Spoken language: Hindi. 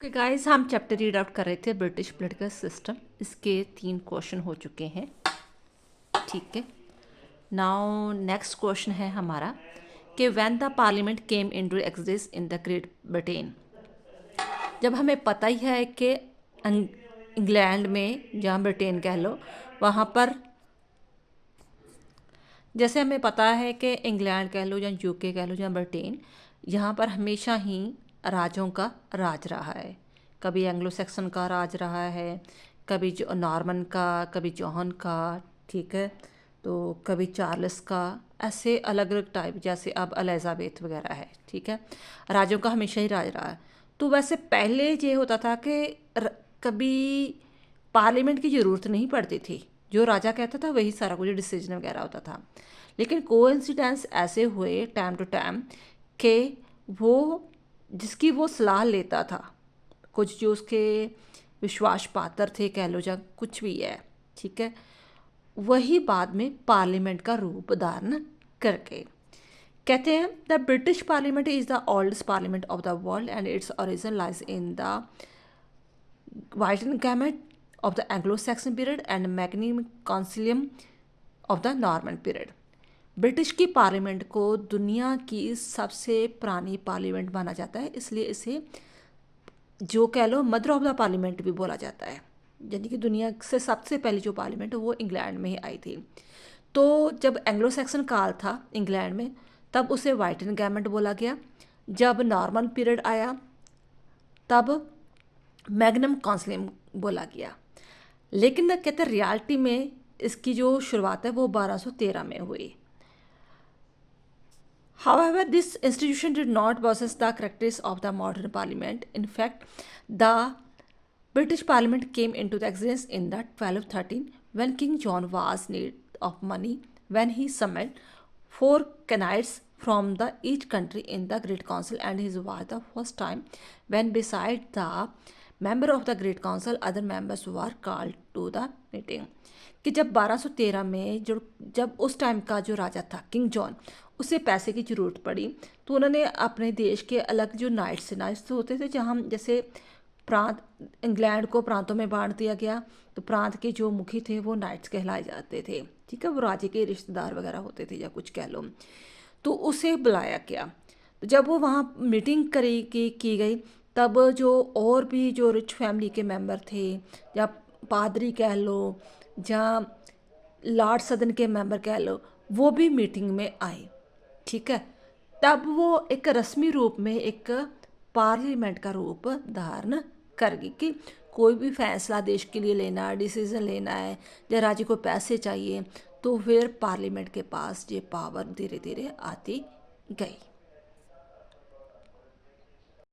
ओके गाइस, हम चैप्टर रीड आउट कर रहे थे ब्रिटिश पॉलिटिकल सिस्टम। इसके 3 क्वेश्चन हो चुके हैं। ठीक है, नाउ नेक्स्ट क्वेश्चन है हमारा कि when the parliament came into exist in the great Britain. जब हमें पता ही है कि इंग्लैंड में, जहाँ ब्रिटेन कह लो, वहाँ पर जैसे हमें पता है कि इंग्लैंड कह लो या यूके कह लो या ब्रिटेन, यहाँ पर हमेशा ही राजों का राज रहा है। कभी एंग्लो सैक्सन का राज रहा है, कभी जो नॉर्मन का, कभी जॉन का, ठीक है, तो कभी चार्ल्स का, ऐसे अलग अलग टाइप, जैसे अब एलिजाबेथ वगैरह है। ठीक है, राजों का हमेशा ही राज रहा है। तो वैसे पहले ये होता था कि कभी पार्लियामेंट की ज़रूरत नहीं पड़ती थी, जो राजा कहता था वही सारा कुछ डिसीजन वगैरह होता था। लेकिन कोइंसिडेंस ऐसे हुए टाइम टू टाइम कि वो जिसकी वो सलाह लेता था, कुछ जो उसके विश्वास पात्र थे कह लो या कुछ भी है, ठीक है, वही बाद में पार्लियामेंट का रूप धारण करके कहते हैं the British parliament is the oldest parliament of the world and its origin lies in the वाइटन gamete of the Anglo-Saxon period and Magnum Concilium of the Norman period। British की पार्लियामेंट को दुनिया की सबसे पुरानी पार्लियामेंट माना जाता है, इसलिए इसे जो कह लो मदर ऑफ द पार्लियामेंट भी बोला जाता है। यानी कि दुनिया से सबसे पहली जो पार्लियामेंट है वो इंग्लैंड में ही आई थी। तो जब एंग्लो सैक्सन काल था इंग्लैंड में, तब उसे वाइटन गैमेट बोला गया। जब नॉर्मन पीरियड आया तब मैग्नम कॉन्सिलियम बोला गया। लेकिन कहते हैं रियलिटी में इसकी जो शुरुआत है वो 1213 में हुई। However, this institution did not possess the characteristics of the modern parliament. In fact, the British Parliament came into existence in the 1213 when King John was in need of money, when he summoned 4 candidates from the each country in the Great Council, and his was the first time when beside the member of the Great Council other members were called to the meeting। कि जब 1213 में जब उस टाइम का जो राजा था किंग जॉन, उसे पैसे की ज़रूरत पड़ी, तो उन्होंने अपने देश के अलग जो नाइट्स तो होते थे, जहाँ जैसे प्रांत, इंग्लैंड को प्रांतों में बांट दिया गया, तो प्रांत के जो मुखी थे वो नाइट्स कहलाए जाते थे। ठीक है, वो राजे के रिश्तेदार वगैरह होते थे या कुछ कह लो। तो उसे बुलाया गया। तो जब वो वहाँ मीटिंग की गई, तब जो और भी जो रिच फैमिली के मेंबर थे या पादरी कह लो या लॉर्ड सदन के मेंबर कह लो, वो भी मीटिंग में आए। ठीक है, तब वो एक रस्मी रूप में एक पार्लियामेंट का रूप धारण कर गई कि कोई भी फैसला देश के लिए लेना, डिसीजन लेना है या राज्य को पैसे चाहिए, तो फिर पार्लियामेंट के पास ये पावर धीरे धीरे आती गई।